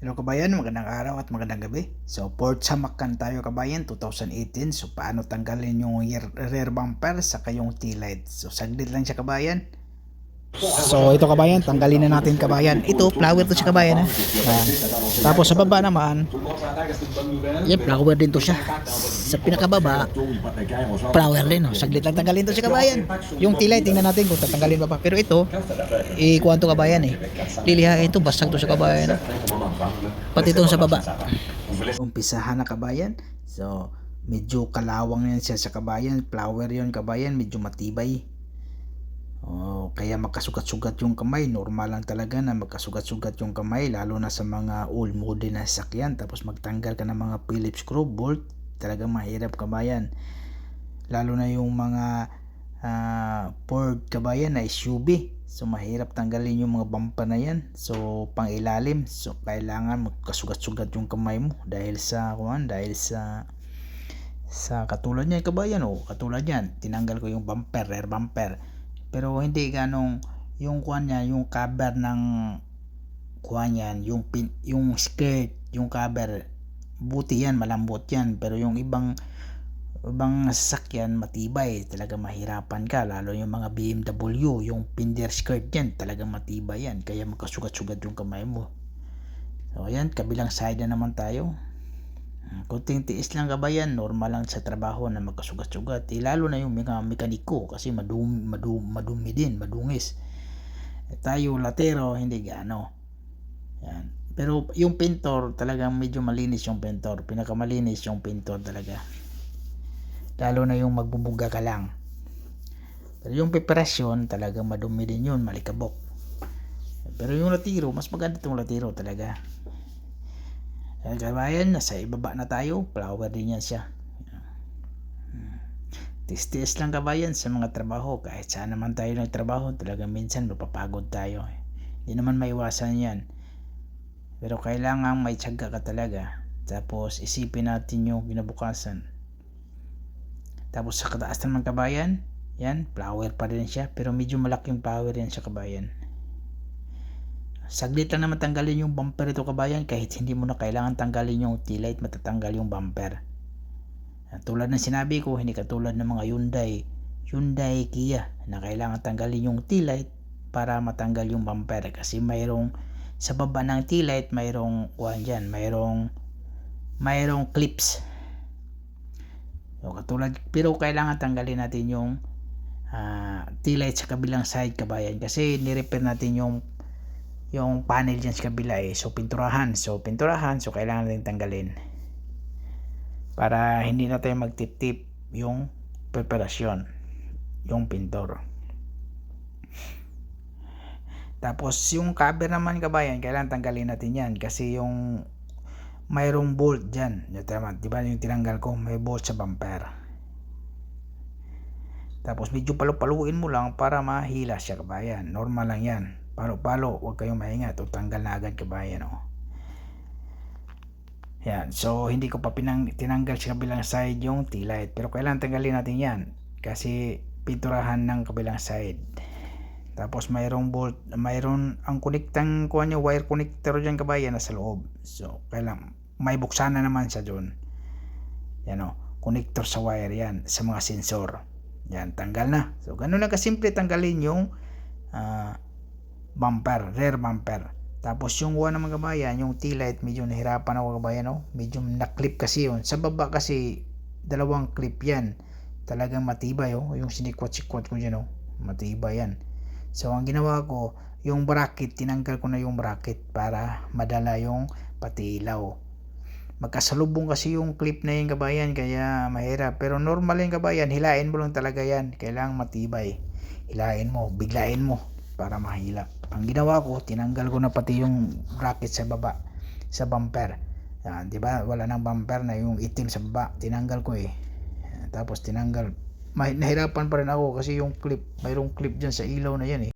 Hello kabayan, magandang araw at magandang gabi. So, Port Samakan tayo kabayan, 2018. So, paano tanggalin yung rear bumper sa kayong T-light. So, saglit lang siya kabayan. So, ito kabayan, tanggalin na natin kabayan. Ito, flower to siya kabayan ha. Ayan. Tapos sa baba naman, flower din to siya. Sa pinakababa, flower din. Oh. Saglit lang tanggalin to siya kabayan. Yung T-light, tingnan natin kung tatanggalin pa pa. Pero ito, kuha to kabayan eh. Lilihain to, basag to siya kabayan. Pati itong sa baba. Umpisahan na kabayan. So, medyo kalawang yan siya sa kabayan. Flower yon kabayan, medyo matibay. Kaya magkasugat-sugat yung kamay. Normal lang talaga na magkasugat-sugat yung kamay, lalo na sa mga old model na sasakyan. Tapos magtanggal ka ng mga Phillips screw bolt, talagang mahirap kabayan. Lalo na yung mga Ford kabayan na SUV. So mahirap tanggalin yung mga bumper na yan. So pang ilalim. So kailangan magkasugat-sugat yung kamay mo dahil sa katulad niyan kabayan. Katulad niyan, tinanggal ko yung bumper, rear bumper. Pero hindi ganong yung yung cover ng yung skirt, yung cover, buti yan, malambot yan. Pero yung ibang sasakyan matibay, talaga mahirapan ka, lalo yung mga BMW, yung fender skirt yan, talaga matibay yan, kaya magkasugat-sugat yung kamay mo. So ayan, kabilang side na naman tayo. Kunting tiis lang kabayan, normal lang sa trabaho na magkasugat-sugat, lalo na yung mga mekaniko kasi madumi din, madungis. Tayo latero hindi gaano. Yan. Pero yung pintor talagang medyo malinis yung pintor, pinakamalinis yung pintor talaga, lalo na yung magbubuga ka lang. Pero yung preparasyon talagang madumi din yun, malikabok. Pero yung latiro, mas maganda itong latiro talaga. Kabayan, nasa ibaba na tayo, flower din yan siya. Tis-tis lang kabayan sa mga trabaho. Kahit saan naman tayo nagtrabaho, talagang minsan mapapagod tayo. Hindi naman maiwasan yan. Pero kailangan may tiyaga ka talaga. Tapos isipin natin yung kinabukasan. Tapos sa kataas naman kabayan, yan, flower pa rin siya. Pero medyo malaking flower yan sa kabayan. Saglit lang naman tanggalin yung bumper ito kabayan, kahit hindi mo na kailangan tanggalin yung T-light, matatanggal yung bumper. Tulad ng sinabi ko, hindi katulad ng mga Hyundai, Kia na kailangan tanggalin yung T-light para matanggal yung bumper, kasi mayroong sa baba ng T-light mayroong clips. So, pero kailangan tanggalin natin yung T-light sa kabilang side kabayan, kasi ni-repair natin yung panel dyan sa kabila so pinturahan, so kailangan natin tanggalin para hindi na tayo magtip-tip yung preparasyon, yung pintor. Tapos yung cover naman kabayan, kailangan tanggalin natin yan, kasi yung mayroong bolt dyan, diba yung tinanggal ko, may bolt sa bumper. Tapos medyo paluin mo lang para mahila siya kabayan, normal lang yan. Palo, huwag kayong maingat o tanggal na agad kabayan. Yan, so hindi ko pa tinanggal sa kabilang side yung T-light, pero kailangan tanggalin natin yan kasi pinturahan ng kabilang side. Tapos mayroong bolt, ang konektang wire connector dyan kabayan nasa loob. So kailangan may buksan na naman siya dun. Yan connector sa wire yan, sa mga sensor. Yan, tanggal na. So ganun lang kasimple tanggalin yung bumper, rear bumper. Tapos yung naman kabayan, yung T-light, medyo nahirapan ako kabayan, medyo na-clip kasi yun. Sa baba kasi dalawang clip yan. Talagang matibay yung sinikwat-sikwat ko dyan matibay yan. So ang ginawa ko, yung bracket, tinanggal ko na yung bracket para madala yung patilaw. Magkasalubong kasi yung clip na yung kabayan, kaya mahirap. Pero normal yung kabayan, hilain mo lang talaga yan. Kailangan matibay. Hilain mo, biglain mo para mahila. Ang ginawa ko, tinanggal ko na pati yung bracket sa baba, sa bumper. Yan, di ba? Wala nang bumper na yung itim sa baba. Tinanggal ko Tapos tinanggal. Nahirapan pa rin ako kasi yung clip, mayroong clip dyan sa ilaw na yan